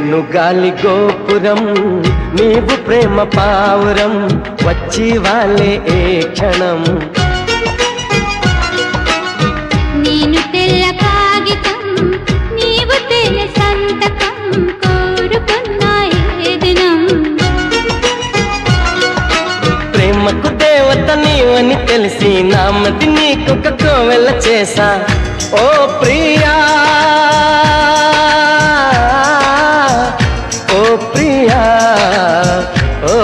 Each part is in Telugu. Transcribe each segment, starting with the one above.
నేను గాలి గోపురం నీవు ప్రేమ పావురం వచ్చి వాలే ఏ క్షణం నేను తెల్ల కాగితం నీవు తెల్ల సంతకం కోరుకున్నా ఏ దినం ప్రేమకు దేవత నీవని తెలిసి నామది నీకొక కోవెల చేసా ఓ ప్రియా ఓ ప్రియా ఓ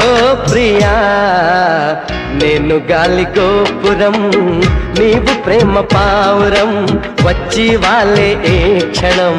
ప్రియా నేను గాలి గోపురం నీవు ప్రేమ పావురం వచ్చి వాలే ఏ క్షణం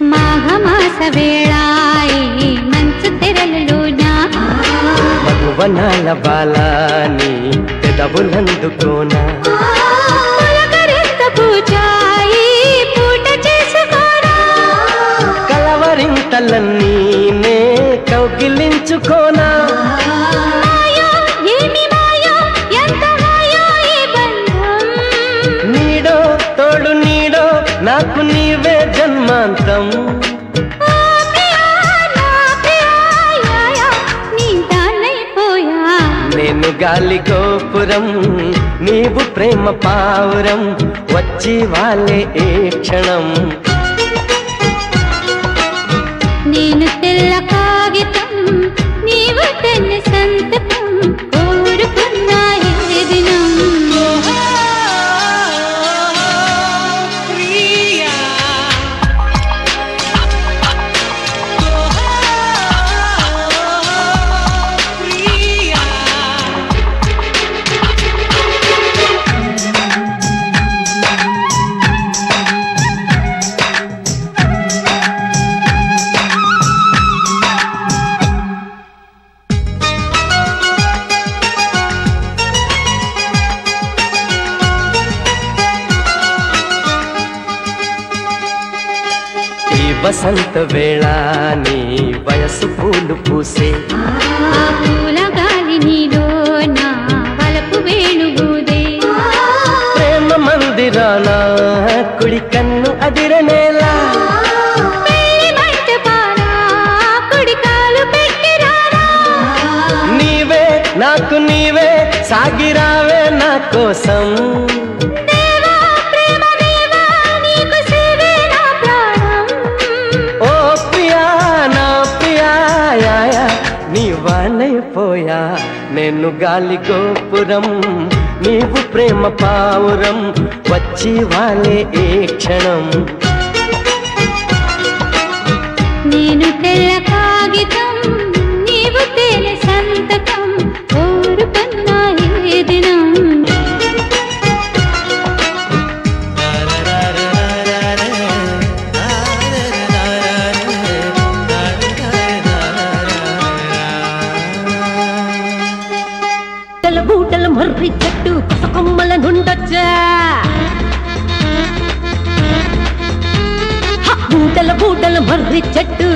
మాఘమాస వేళాయి మంచు తెరలలోనా మధువనాల బాలాని పెదవులందుకోనా పులకరింత పూజాయి పూట చేసుకోనా కలవరింతలన్నీ నే కౌగిలించుకోనా మాయా ఏమి మాయా ఎంత మాయా ఈ బంధం నీడో తోడు నీడో నాకు నీవే జన్మాంతం ఓ ప్రియా నా ప్రియా నీ దానైపోయా నేను గాలి గోపురం నీవు ప్రేమ పావురం వచ్చి వాలే ఏ క్షణం నేను తెల్ల కాగితం నీవు తెల్ల సంతకం కోరుకున్నా ఏ దినం వసంత వేళ నీ వయసు పూలు పూసే ఆ పూల గాలి నీలో నా వలపు వేణుగూదే ప్రేమ మందిరాన కుడి కన్ను అదిరనేలా పెళ్లి మంటపాన కుడి కాలు పెట్టి రారా నీవే నాకు నీవే సాగిరావే నా కోసం దేవా ప్రేమ దేవా నీకు సేవే నా ప్రాణం ఓ ప్రియా నా ప్రియా నీ వానైపోయా నేను గాలి గోపురం నీవు ప్రేమ పావురం వచ్చి వాలే ఏ క్షణం నేను తెల్ల కాగితం నీవు తెల్ల సంతకం కోరుకున్నా ఏ దినం బూటల మర్రి చెట్టు కొమ్మల నుండొచ్చా బూటల మర్రి చెట్టు